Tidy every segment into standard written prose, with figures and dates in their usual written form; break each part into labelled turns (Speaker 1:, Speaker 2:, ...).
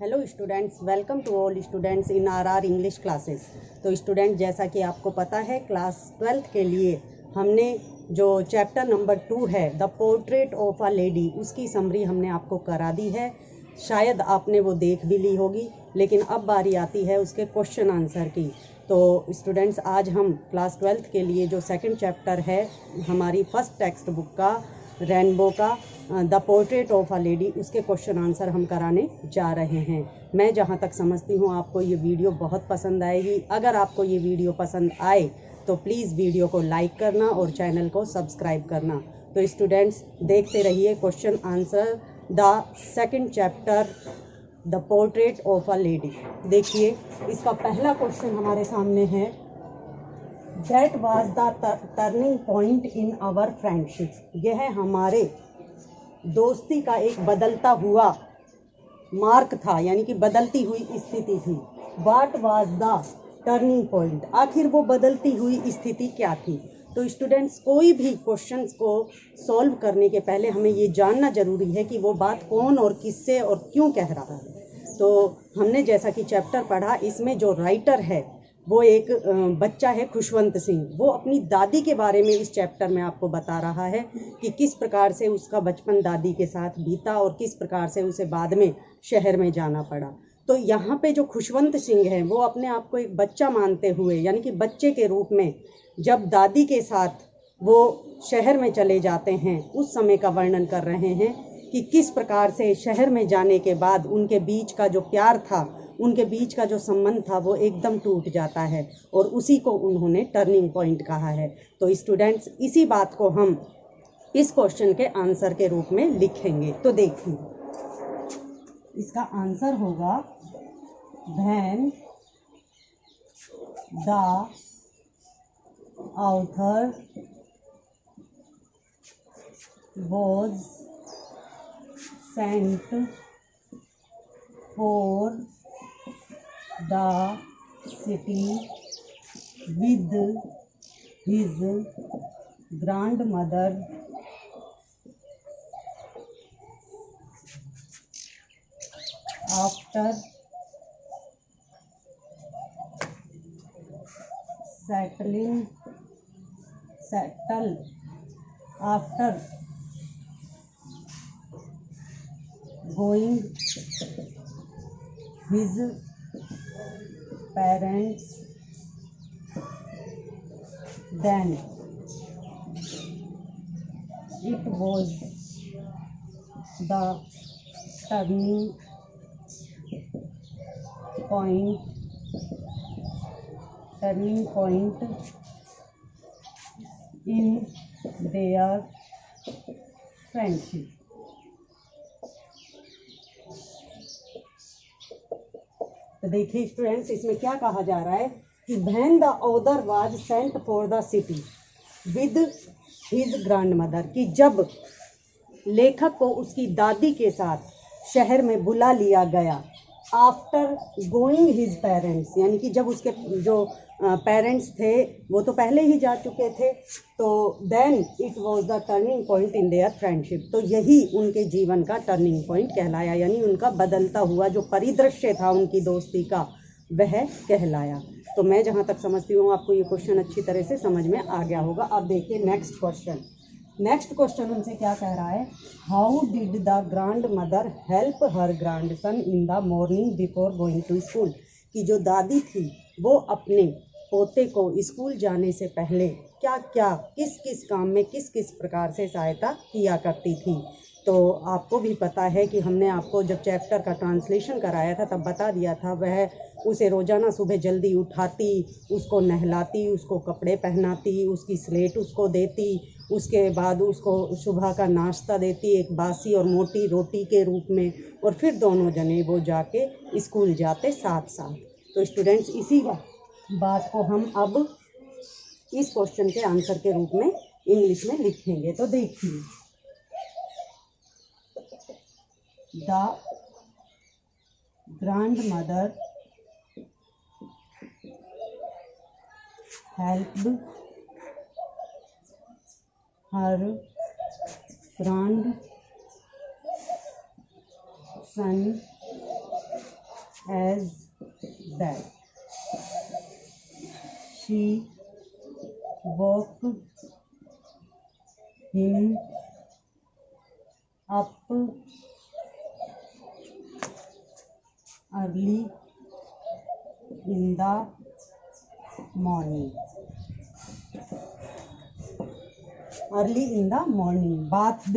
Speaker 1: Hello students, welcome to all students in our English classes. तो student, जैसा कि आपको पता है, क्लास 12th के लिए हमने जो चैप्टर नंबर 2 है the portrait of a lady, उसकी समरी हमने आपको करा दी है। शायद आपने वो देख भी ली होगी, लेकिन अब बारी आती है उसके क्वेश्चन आंसर की। तो स्टूडेंट्स, आज हम क्लास 12th के लिए जो सेकंड चैप्टर है हमारी फर्स्ट टेक्स्ट बुक का, रेनबो का, the portrait of a lady, उसके क्वेश्चन आंसर हम कराने जा रहे हैं। मैं जहां तक समझती हूं आपको ये वीडियो बहुत पसंद आएगी। अगर आपको ये वीडियो पसंद आए तो प्लीज़ वीडियो को लाइक करना और चैनल को सब्सक्राइब करना। तो स्टूडेंट्स, देखते रहिए question answer the second chapter the portrait of a lady. देखिए, इसका पहला क्वेश्चन हमारे सामने है, that was the turning point in our friendship. यह हमारे दोस्ती का एक बदलता हुआ मार्क था, यानी कि बदलती हुई स्थिति थी। What was the turning point, आखिर वो बदलती हुई स्थिति क्या थी। तो स्टूडेंट्स, कोई भी क्वेश्चंस को सॉल्व करने के पहले हमें ये जानना जरूरी है कि वो बात कौन और किससे और क्यों कह रहा है। तो हमने जैसा कि चैप्टर पढ़ा, इसमें जो राइटर है वो एक बच्चा है, खुशवंत सिंह। वो अपनी दादी के बारे में इस चैप्टर में आपको बता रहा है कि किस प्रकार से उसका बचपन दादी के साथ बीता और किस प्रकार से उसे बाद में शहर में जाना पड़ा। तो यहाँ पे जो खुशवंत सिंह है वो अपने आप को एक बच्चा मानते हुए, यानी कि बच्चे के रूप में, जब दादी के साथ वो शहर में चले जाते हैं उस समय का वर्णन कर रहे हैं कि किस प्रकार से शहर में जाने के बाद उनके बीच का जो प्यार था, उनके बीच का जो संबंध था, वो एकदम टूट जाता है और उसी को उन्होंने टर्निंग पॉइंट कहा है। तो स्टूडेंट्स, इसी बात को हम इस क्वेश्चन के आंसर के रूप में लिखेंगे। तो देखिए, इसका आंसर होगा, when the author was sent for the city with his grandmother after after going his parents, then it was the turning point in their friendship। तो देखिए स्टूडेंट्स, इसमें क्या कहा जा रहा है कि when the author was sent for the city with his grandmother, कि जब लेखक को उसकी दादी के साथ शहर में बुला लिया गया। आफ्टर गोइंग हिज पेरेंट्स, यानी कि जब उसके जो पेरेंट्स थे वो तो पहले ही जा चुके थे। तो then it was the turning point in their friendship, तो यही उनके जीवन का टर्निंग पॉइंट कहलाया, यानी उनका बदलता हुआ जो परिदृश्य था उनकी दोस्ती का, वह कहलाया। तो मैं जहाँ तक समझती हूँ आपको ये क्वेश्चन अच्छी तरह से समझ में आ गया होगा। अब देखिए नेक्स्ट क्वेश्चन उनसे क्या कह रहा है, how did the grand mother help her grand son in the morning before going to school, कि जो दादी थी वो अपने पोते को स्कूल जाने से पहले क्या क्या, किस किस काम में किस किस प्रकार से सहायता किया करती थी। तो आपको भी पता है कि हमने आपको जब चैप्टर का ट्रांसलेशन कराया था तब बता दिया था, वह उसे रोज़ाना सुबह जल्दी उठाती, उसको नहलाती, उसको कपड़े पहनाती, उसकी स्लेट उसको देती, उसके बाद उसको सुबह का नाश्ता देती एक बासी और मोटी रोटी के रूप में, और फिर दोनों जने वो जाके स्कूल जाते साथ साथ। तो स्टूडेंट्स, इसी बात को हम अब इस क्वेश्चन के आंसर के रूप में इंग्लिश में लिखेंगे। तो देखिए, the grandmother helped her grandson as that. She woke him up early in the morning. Early in the morning, bathed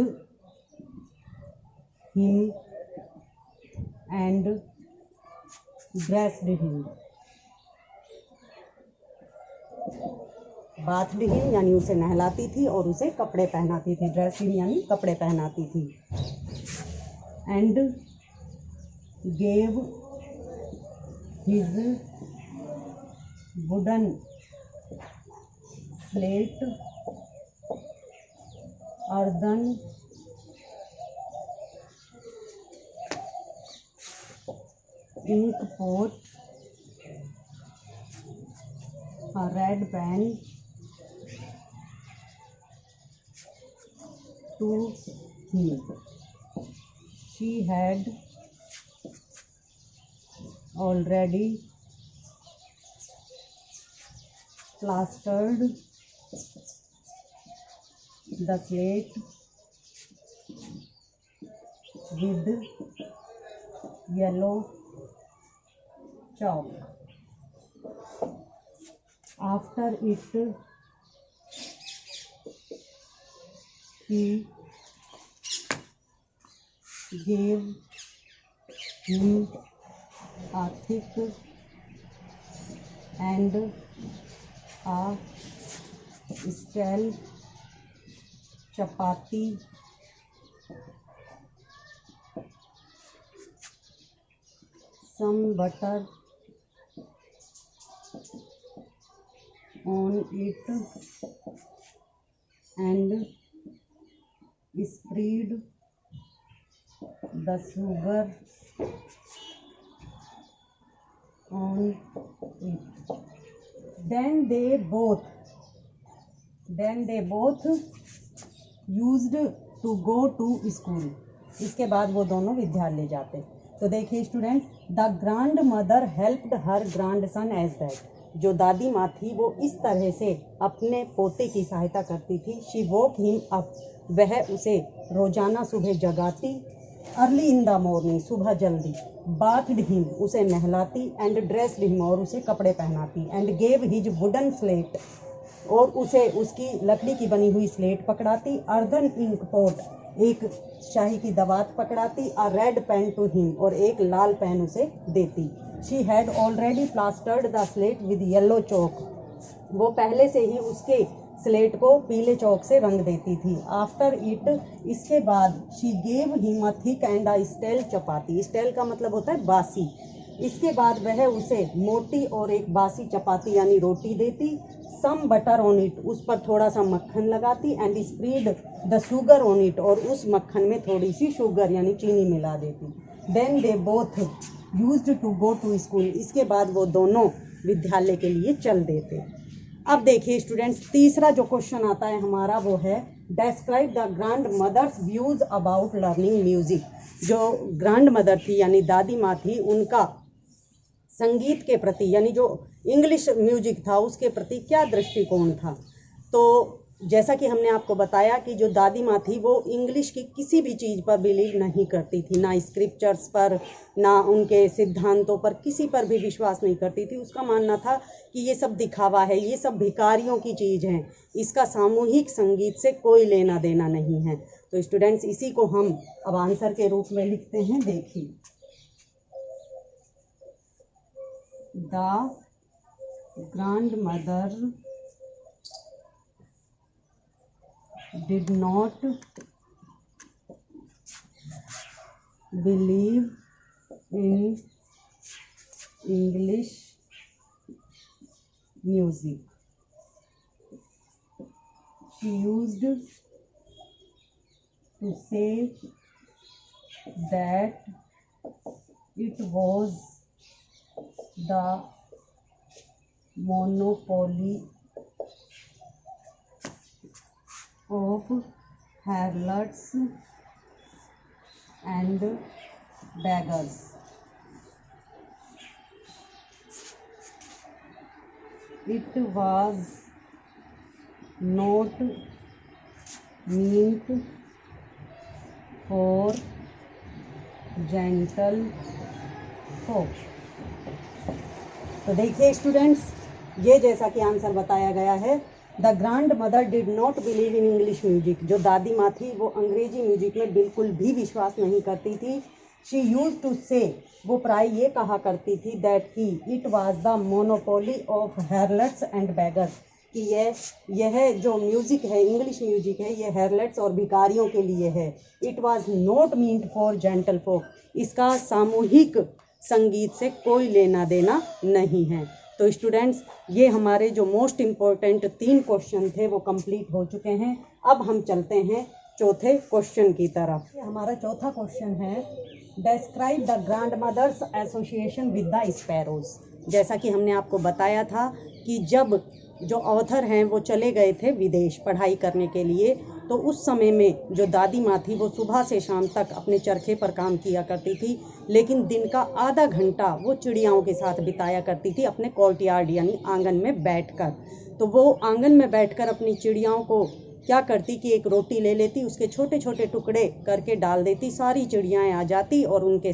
Speaker 1: him and dressed him. Bathed him यानी उसे नहलाती थी और उसे कपड़े पहनाती थी. ड्रेस हिम यानी कपड़े पहनाती थी. And gave his wooden slate earthen ink pot a red pen to him. She had already plastered the slate with yellow chalk. After it, he gave him a thick and a stale chapati some butter on it and spread the sugar on it. Then they both used to go to school. इसके बाद वो दोनों विद्यालय जाते. तो देखिए student, the grand mother helped her grand son as that. जो दादी माँ थी वो इस तरह से अपने पोते की सहायता करती थी. शी वोक हिम अप, वह उसे रोजाना सुबह जगाती. अर्ली इन द मॉर्निंग, सुबह जल्दी. बाथड हिम, उसे नहलाती. एंड ड्रेस्ड हिम, और उसे कपड़े पहनाती. And gave his wooden slate, और उसे उसकी लकड़ी की बनी हुई स्लेट पकड़ाती. अर्दन इंक पोट, एक शाही की दवात पकड़ाती. A red pen to him, और एक लाल पेन उसे देती. She had already plastered the slate with yellow chalk, वो पहले से ही उसके स्लेट को पीले चौक से रंग देती थी. आफ्टर इट, इसके बाद, she gave him a thick and a stale chapati. Stale का मतलब होता है बासी. इसके बाद वह उसे मोटी और एक बासी चपाती यानी रोटी देती. सम बटर ऑन इट, उस पर थोड़ा सा मक्खन लगाती. And spread the sugar on it, और उस मक्खन में थोड़ी सी शुगर यानी चीनी मिला देती. Then they both used to go to school. इसके बाद वो दोनों विद्यालय के लिए चल देते. अब देखिए स्टूडेंट्स, तीसरा जो क्वेश्चन आता है हमारा वो है describe the grand mother's views about learning music. जो ग्रैंड मदर थी यानी दादी माँ थी, उनका संगीत के प्रति यानी जो इंग्लिश म्यूजिक था उसके प्रति क्या दृष्टिकोण था. तो जैसा कि हमने आपको बताया कि जो दादी माँ थी वो इंग्लिश की किसी भी चीज़ पर बिलीव नहीं करती थी, ना स्क्रिप्चर्स पर, ना उनके सिद्धांतों पर, किसी पर भी विश्वास नहीं करती थी. उसका मानना था कि ये सब दिखावा है, ये सब भिखारियों की चीज़ है, इसका सामूहिक संगीत से कोई लेना देना नहीं है. तो स्टूडेंट्स, इसी को हम अब आंसर के रूप में लिखते हैं. देखिए, the grandmother did not believe in English music. She used to say that it was the monopoly of harlots and beggars. It was not meant for gentle folk. तो देखिए स्टूडेंट्स, ये जैसा कि आंसर बताया गया है, the grand mother did not believe in English music. जो दादी माँ थी वो अंग्रेजी म्यूजिक में बिल्कुल भी विश्वास नहीं करती थी। शी यूज टू से, वो प्राय ये कहा करती थी, that he it was the monopoly of harlots and beggars, कि यह जो म्यूजिक है, इंग्लिश म्यूजिक है, ये हैरलेट्स और भिखारियों के लिए है। It was not meant for gentle folk, इसका सामूहिक संगीत से कोई लेना देना नहीं है। तो स्टूडेंट्स, ये हमारे जो मोस्ट इम्पोर्टेंट 3 क्वेश्चन थे वो कंप्लीट हो चुके हैं। अब हम चलते हैं चौथे क्वेश्चन की तरफ। हमारा चौथा क्वेश्चन है, describe the grand mother's association with the sparrows. जैसा कि हमने आपको बताया था कि जब जो ऑथर हैं वो चले गए थे विदेश पढ़ाई करने के लिए, तो उस समय में जो दादी माँ थी वो सुबह से शाम तक अपने चरखे पर काम किया करती थी, लेकिन दिन का आधा घंटा वो चिड़ियाओं के साथ बिताया करती थी अपने कोर्टयार्ड यानी आंगन में बैठकर। तो वो आंगन में बैठकर अपनी चिड़ियाओं को क्या करती कि एक रोटी ले लेती, उसके छोटे छोटे टुकड़े करके डाल देती, सारी चिड़ियाएँ आ जाती और उनके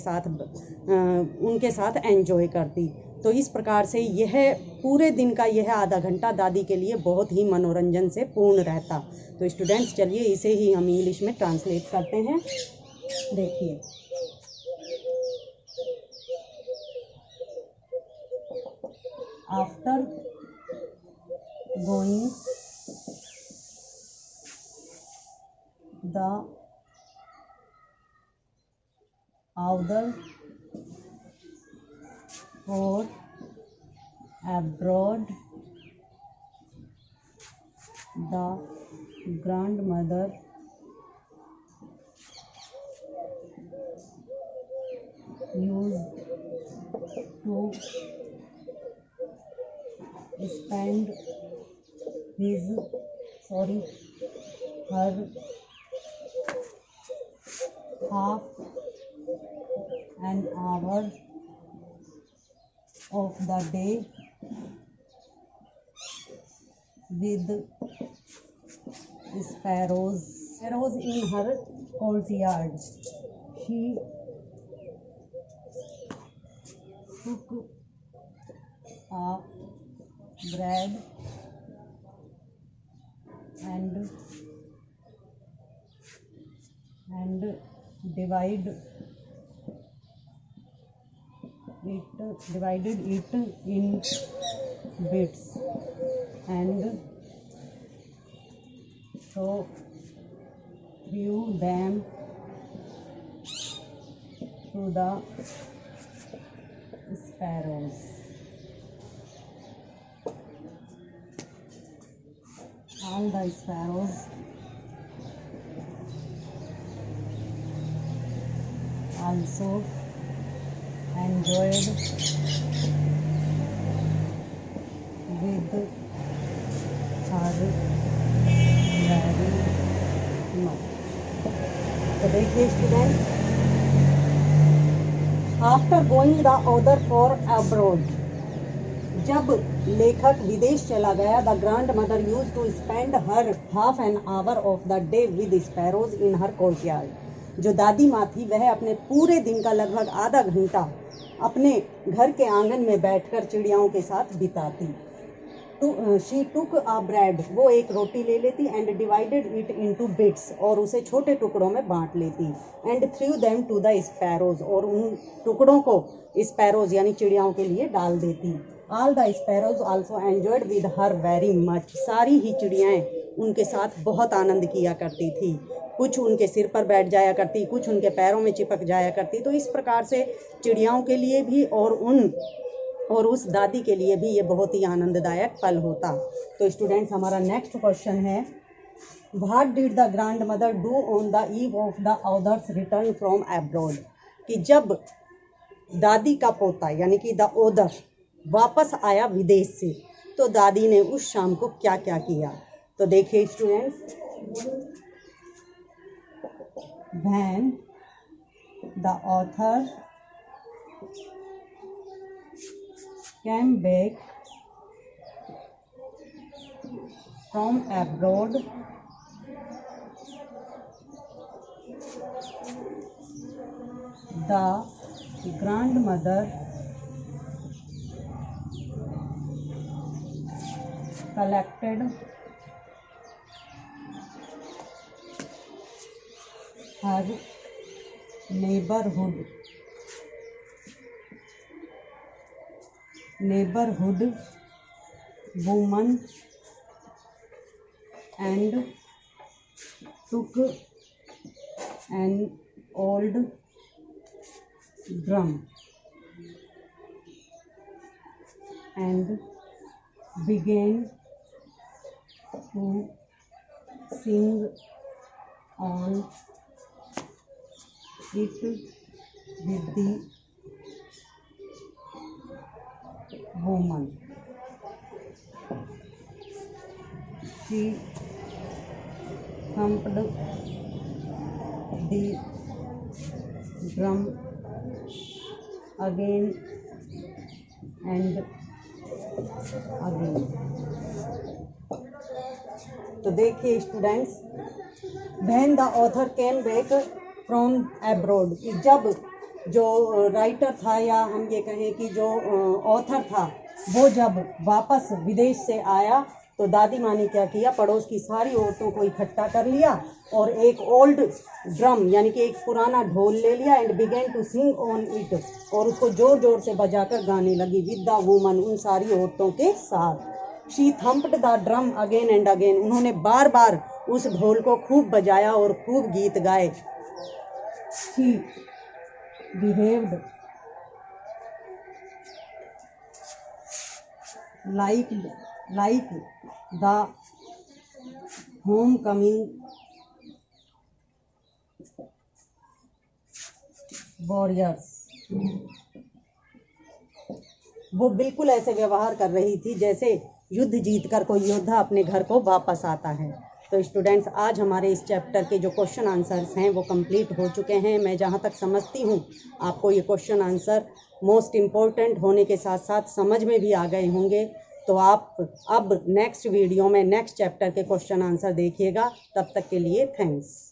Speaker 1: साथ एंजॉय करती। तो इस प्रकार से यह पूरे दिन का यह आधा घंटा दादी के लिए बहुत ही मनोरंजन से पूर्ण रहता। तो स्टूडेंट्स, चलिए इसे ही हम इंग्लिश में ट्रांसलेट करते हैं। देखिए, after going the outer for abroad, the grandmother used to spend her half an hour of the day with sparrows in her courtyard. She took a bread and divided it in bits and threw them to the sparrows. All the sparrows also enjoyed with her very much. तो देखिए student, after going the author for abroad, जब लेखक विदेश चला गया, the grand mother use to spend her half an hour of the day with sparrows in her courtyard. जो दादी माँ थी वह अपने पूरे दिन का लगभग आधा घंटा अपने घर के आंगन में बैठकर चिड़ियाओं के साथ बिताती। तो शी टुक अ ब्रेड, वो एक रोटी ले लेती, and divided it into bits, और उसे छोटे टुकड़ों में बांट लेती, and threw them to the sparrows, और उन टुकड़ों को स्पैरोज यानी चिड़ियाओं के लिए डाल देती। All the sparrows also enjoyed with her very much, सारी ही चिड़ियाएँ उनके साथ बहुत आनंद किया करती थी। कुछ उनके सिर पर बैठ जाया करती, कुछ उनके पैरों में चिपक जाया करती। तो इस प्रकार से चिड़ियाओं के लिए भी और उस दादी के लिए भी ये बहुत ही आनंददायक पल होता। तो स्टूडेंट्स, हमारा नेक्स्ट क्वेश्चन है, what did the grand mother do on the eve of the author's return from abroad, कि जब दादी का पोता यानी कि द ऑथर वापस आया विदेश से, तो दादी ने उस शाम को क्या क्या किया। तो देखिए students, when the author came back from abroad the grandmother collected her neighborhood woman and took an old drum and began to sing on it with the woman. She thumped the drum again and again. तो देखिए students, when the author came back from abroad, कि जब जो writer था या हम ये कहें कि जो ऑथर था वो जब वापस विदेश से आया तो दादी माँ ने क्या किया, पड़ोस की सारी औरतों को इकट्ठा कर लिया और एक ओल्ड ड्रम यानी कि एक पुराना ढोल ले लिया and began to sing on it, और उसको जोर जोर से बजाकर गाने लगी विद द वुमन, उन सारी औरतों के साथ. She thumped the drum again and again, उन्होंने बार बार उस ढोल को खूब बजाया और खूब गीत गाए. She behaved like the homecoming warriors. वो बिल्कुल ऐसे व्यवहार कर रही थी जैसे युद्ध जीतकर कोई योद्धा अपने घर को वापस आता है. तो स्टूडेंट्स, आज हमारे इस चैप्टर के जो क्वेश्चन आंसर्स हैं वो कंप्लीट हो चुके हैं. मैं जहाँ तक समझती हूँ आपको ये क्वेश्चन आंसर मोस्ट इम्पोर्टेंट होने के साथ साथ समझ में भी आ गए होंगे. तो आप अब नेक्स्ट वीडियो में नेक्स्ट चैप्टर के क्वेश्चन आंसर देखिएगा. तब तक के लिए थैंक्स.